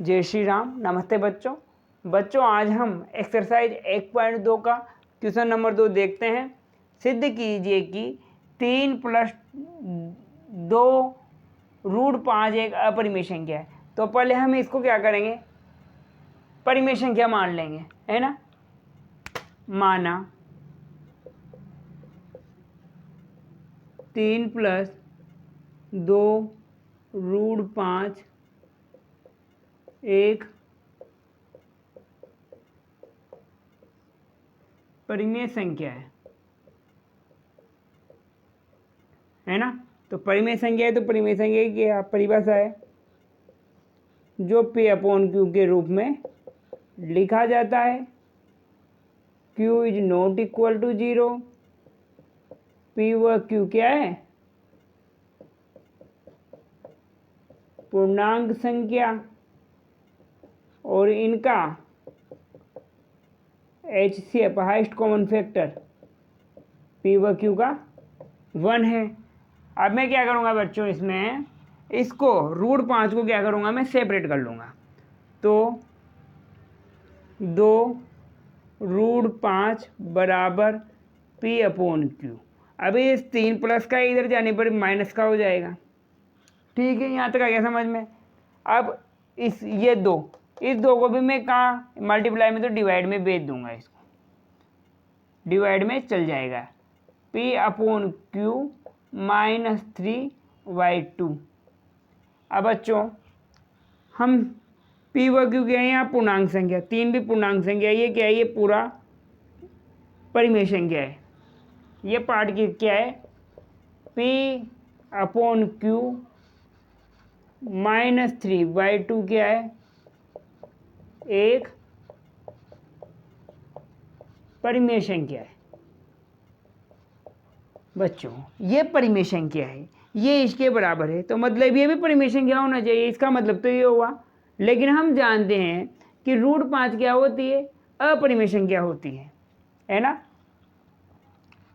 जय श्री राम। नमस्ते बच्चों आज हम एक्सरसाइज 1.2 का क्वेश्चन नंबर 2 देखते हैं। सिद्ध कीजिए कि 3 + 2 √5 एक अपरिमेय संख्या है। तो पहले हम इसको क्या करेंगे, परिमेय संख्या मान लेंगे, है ना। माना 3 + 2 √5 एक परिमेय संख्या है ना। तो परिमेय संख्या है तो परिमेय संख्या की क्या परिभाषा है, जो P/Q के रूप में लिखा जाता है। Q ≠ 0, P व Q क्या है, पूर्णांक संख्या, और इनका HCF highest common factor P व Q का 1 है। अब मैं क्या करूँगा बच्चों, इसमें इसको √5 को क्या करूँगा, मैं सेपरेट कर लूँगा। तो 2 √5 बराबर P/Q। अभी इस 3 प्लस का इधर जाने पर माइनस का हो जाएगा। ठीक है, यहाँ तक आ गया समझ में। अब इस दो को भी मैं कहाँ मल्टीप्लाई में, तो डिवाइड में भेज दूंगा, इसको डिवाइड में चल जाएगा। P/Q -3/2। अब बच्चों हम P व Q क्या है, यहाँ पूर्णांक संख्या, 3 भी पूर्णांक संख्या है। ये क्या है, ये पूरा परिमेय संख्या है। ये पार्ट की क्या है, P/Q -3/2 क्या है, एक परिमेय संख्या है। बच्चों ये परिमेय संख्या है, ये इसके बराबर है, तो मतलब ये भी परिमेय संख्या होना चाहिए। इसका मतलब तो ये हुआ। लेकिन हम जानते हैं कि √5 क्या होती है, अपरिमेय संख्या होती है ना।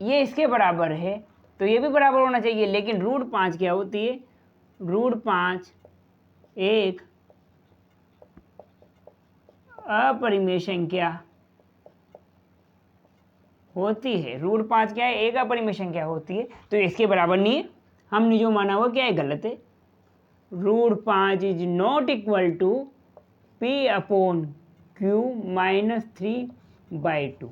ये इसके बराबर है तो ये भी बराबर होना चाहिए। लेकिन √5 क्या होती है, √5 एक अपरिमेय संख्या होती है। √5 क्या है, एक अपरिमेय संख्या होती है, तो इसके बराबर नहीं है। हमने जो माना हुआ क्या है, गलत है। √5 is not equal to P/Q -3/2,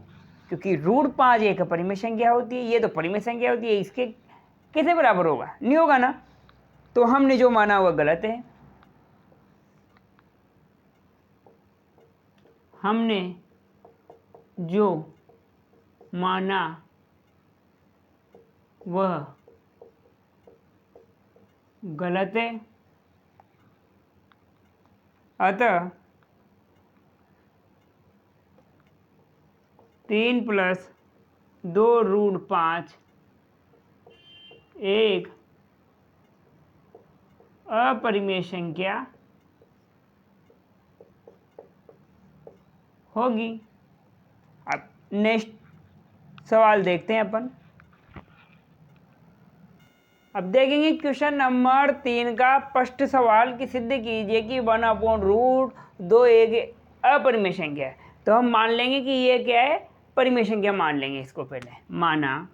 क्योंकि √5 एक अपरिमेय संख्या होती है, ये तो परिमेय संख्या होती है। इसके किसे बराबर होगा, नहीं होगा ना। तो हमने जो माना हुआ गलत है। हमने जो माना वह गलत है। अतः 3 + 2 √5 एक अपरिमेय संख्या होगी। अब नेक्स्ट सवाल देखते हैं अपन। अब देखेंगे क्वेश्चन नंबर 3 का फर्स्ट सवाल कि सिद्ध कीजिए कि 1/√2 एक अपरिमेय संख्या है। तो हम मान लेंगे कि ये क्या है, परिमेय संख्या मान लेंगे इसको। पहले माना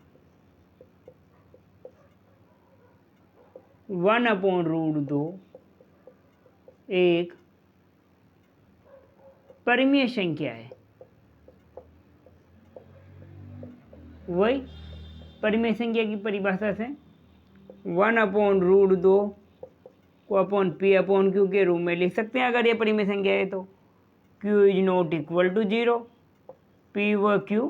1/√2 एक परिमेय संख्या है। वही परिमेय संख्या की परिभाषा से 1/√2 को अपॉन P/Q के रूप में लिख सकते हैं। अगर ये परिमेय संख्या है तो Q is not equal to 0, P व Q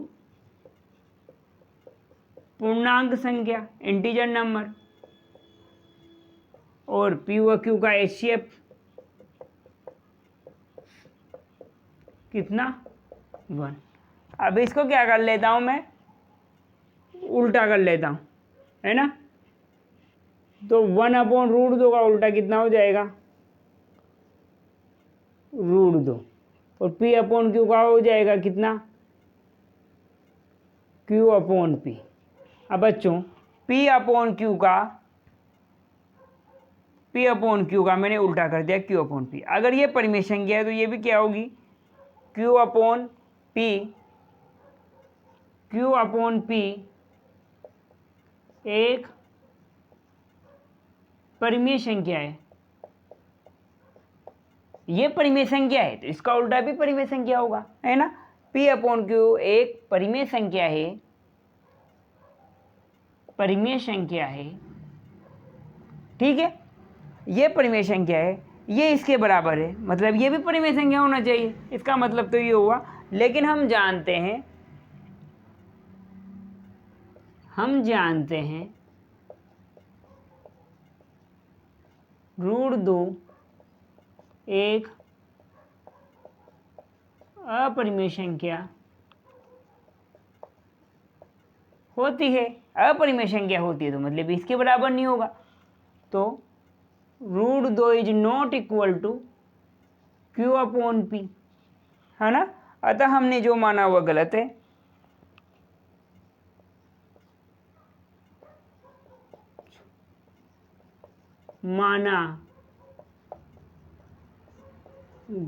पूर्णांक संख्या, इंटीजर नंबर, और P व Q का HCF कितना, 1। अब इसको क्या कर लेता हूं मैं, उल्टा कर लेता हूं, है ना। तो 1/√2 का उल्टा कितना हो जाएगा, √2, और P/Q का हो जाएगा कितना, Q/P। अब बच्चों P/Q का P अपॉन Q का मैंने उल्टा कर दिया Q अपॉन P। अगर ये परिमेय संख्या है तो ये भी क्या होगी, Q upon P, Q upon P एक परिमेय संख्या है। ये परिमेय संख्या है तो इसका उल्टा भी परिमेय संख्या होगा, है ना। P अपॉन Q एक परिमेय संख्या है, परिमेय संख्या है, ठीक है। ये परिमेय संख्या है, ये इसके बराबर है, मतलब ये भी परिमेय संख्या होना चाहिए, इसका मतलब तो ये हुआ। लेकिन हम जानते हैं √2 एक अपरिमेय संख्या होती है। अपरिमेय संख्या होती है तो मतलब इसके बराबर नहीं होगा, तो √2 is not equal to Q upon P, है ना। अतः हमने जो माना वह गलत है। माना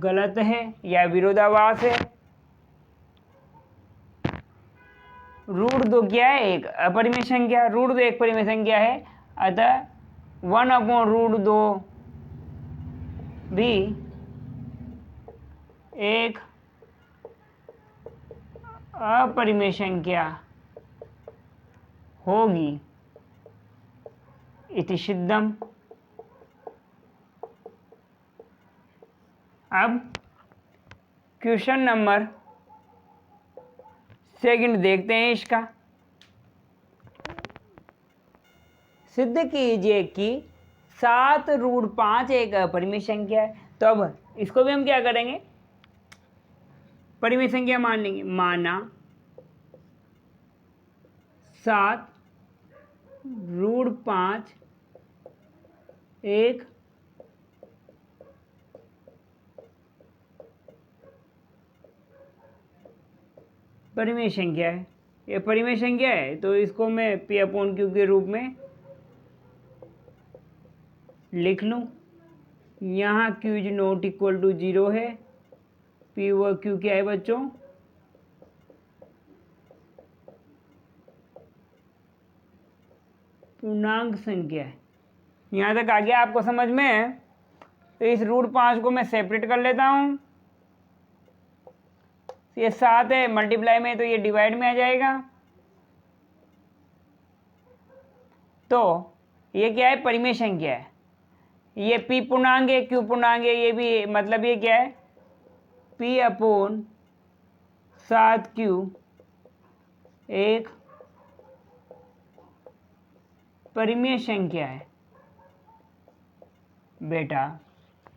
गलत है या विरोधाभास है। √2 क्या है, एक अपरिमेय संख्या, √2 एक परिमेय संख्या है, अतः 1 अपॉन √2 भी एक अपरिमेय संख्या होगी, इति सिद्धम। अब क्वेश्चन नंबर 2 देखते हैं इसका। सिद्ध कीजिए कि 7√5 एक अपरिमेय संख्या है। तो अब इसको भी हम क्या करेंगे, परिमेय संख्या मान लेंगे। माना 7√5 एक परिमेय संख्या है। ये परिमेय संख्या है तो इसको मैं P अपॉन Q के रूप में लिख लूँ। यहाँ Q is not equal to 0 है, P व Q क्या है बच्चों, पूर्णांक संख्या है। यहाँ तक आ गया आपको समझ में। तो इस √5 को मैं सेपरेट कर लेता हूँ। ये 7 है, मल्टीप्लाई में तो ये डिवाइड में आ जाएगा। तो ये क्या है, परिमेय संख्या है। ये P पूर्णांक है, Q पूर्णांक है, ये भी मतलब ये क्या है, P अपॉन 7Q एक परिमेय संख्या है। बेटा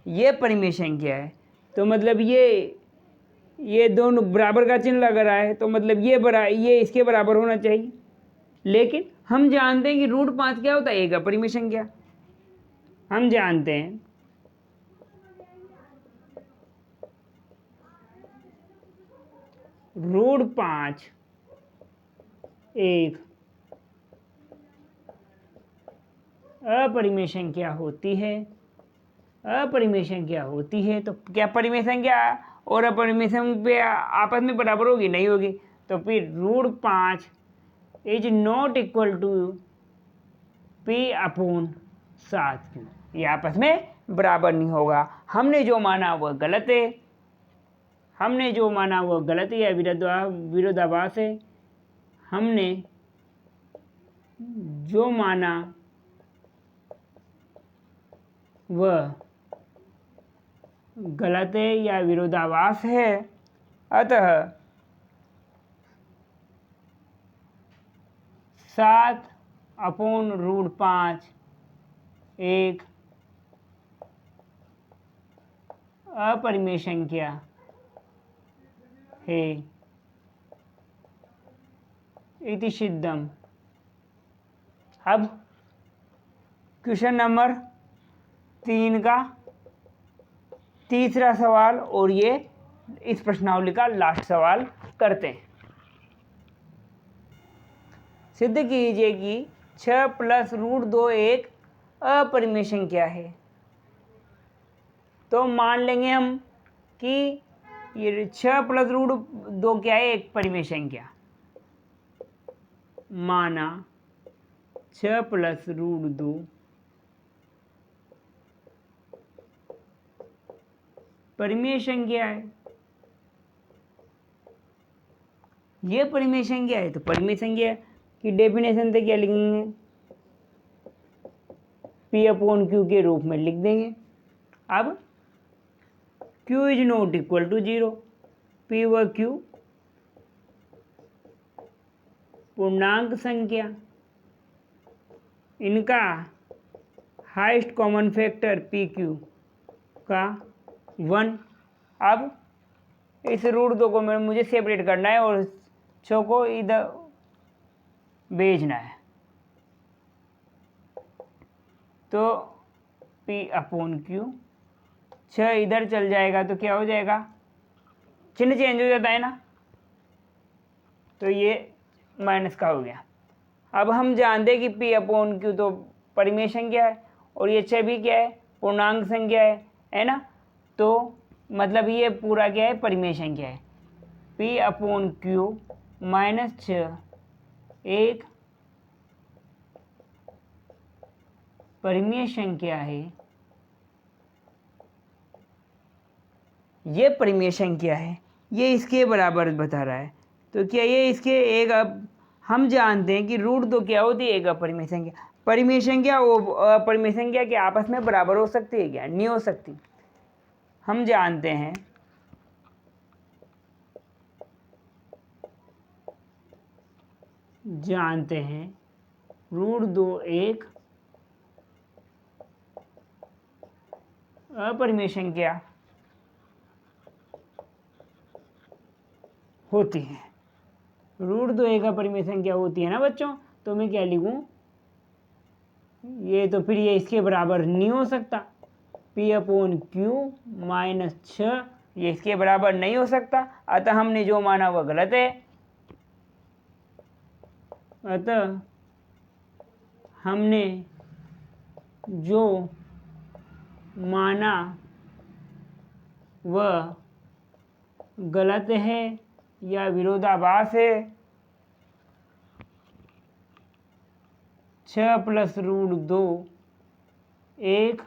ये परिमेय संख्या है तो मतलब ये दोनों बराबर का चिन्ह लग रहा है, तो मतलब ये इसके बराबर होना चाहिए। लेकिन हम जानते हैं कि √5 क्या होता है, एक अपरिमेय संख्या। हम जानते हैं √5 एक अपरिमेय संख्या होती है। अपरिमेय संख्या होती है तो क्या परिमेय संख्या और अपरिमेय संख्या आपस में बराबर होगी, नहीं होगी। तो फिर √5 is not equal to P upon 7Q, ये आपस में बराबर नहीं होगा। हमने जो माना वह गलत है, हमने जो माना वह गलत है या विरोधाभास है। हमने जो माना वह गलत है या विरोधाभास है। अतः 7 अपॉन √5 एक अपरिमेय संख्या है, इति सिद्धम। अब क्वेश्चन नंबर 3 का तीसरा सवाल और ये इस प्रश्नावली का लास्ट सवाल करते हैं। सिद्ध कीजिए कि 6 + √2 एक अपरिमेय संख्या है। तो मान लेंगे हम कि ये 6 + √2 क्या है, एक परिमेय संख्या। माना 6 + √2 परिमेय संख्या है। ये परिमेय संख्या है तो परिमेय संख्या की डेफिनेशन से क्या लिखेंगे, P/Q के रूप में लिख देंगे। अब Q ≠ 0, P व Q पूर्णांक संख्या, इनका हाईएस्ट कॉमन फैक्टर PQ का 1। अब इस √2 को मुझे सेपरेट करना है और 6 को इधर भेजना है। तो P/Q 6 इधर चल जाएगा तो क्या हो जाएगा, चिन्ह चेंज हो जाता है ना, तो ये माइनस का हो गया। अब हम जानते हैं कि P/Q तो परिमेय संख्या है और ये 6 भी क्या है, पूर्णांक संख्या है ना। तो मतलब ये पूरा क्या है, परिमेय संख्या है। P/Q -6 एक परिमेय संख्या है। ये परिमेय संख्या है, ये इसके बराबर बता रहा है। तो क्या ये इसके एक, अब हम जानते हैं कि √2 क्या होती है, एक अपरिमेय संख्या। परिमेय संख्या वो अपरिमेय संख्या के आपस में बराबर हो सकती है क्या, नहीं हो सकती। हम जानते हैं √2 एक अपरिमेय संख्या होती है। √2 एक अपरिमेय संख्या होती है ना बच्चों। तो मैं क्या लिखूं, ये तो फिर ये इसके बराबर नहीं हो सकता। P/Q -6 ये इसके बराबर नहीं हो सकता। अतः हमने जो माना वह गलत है। अतः हमने जो माना वह गलत है या विरोधाभास है। 6 + √2 एक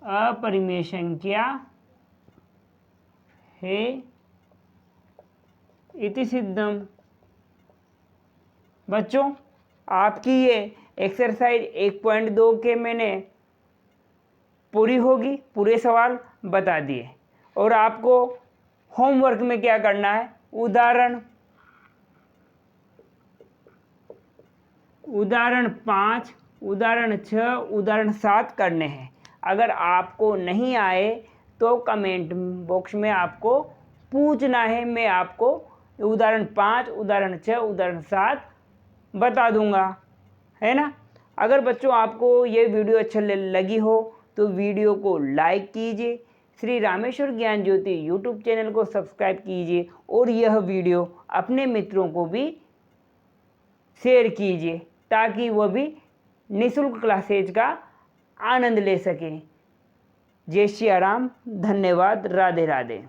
अपरिमेय संख्या है इति सिद्धम। बच्चों, आपकी ये एक्सरसाइज 1.2 के मैंने पूरी होगी, पूरे सवाल बता दिए। और आपको होमवर्क में क्या करना है, उदाहरण 5, उदाहरण 6, उदाहरण 7 करने हैं। अगर आपको नहीं आए तो कमेंट बॉक्स में आपको पूछना है, मैं आपको उदाहरण 5, उदाहरण 6, उदाहरण 7 बता दूंगा, है ना। अगर बच्चों आपको ये वीडियो अच्छा लगी हो तो वीडियो को लाइक कीजिए, श्री रामेश्वर ज्ञान ज्योति यूट्यूब चैनल को सब्सक्राइब कीजिए और यह वीडियो अपने मित्रों को भी शेयर कीजिए ताकि वह भी निःशुल्क क्लासेज का आनंद ले सकें। जय श्री राम, धन्यवाद, राधे राधे।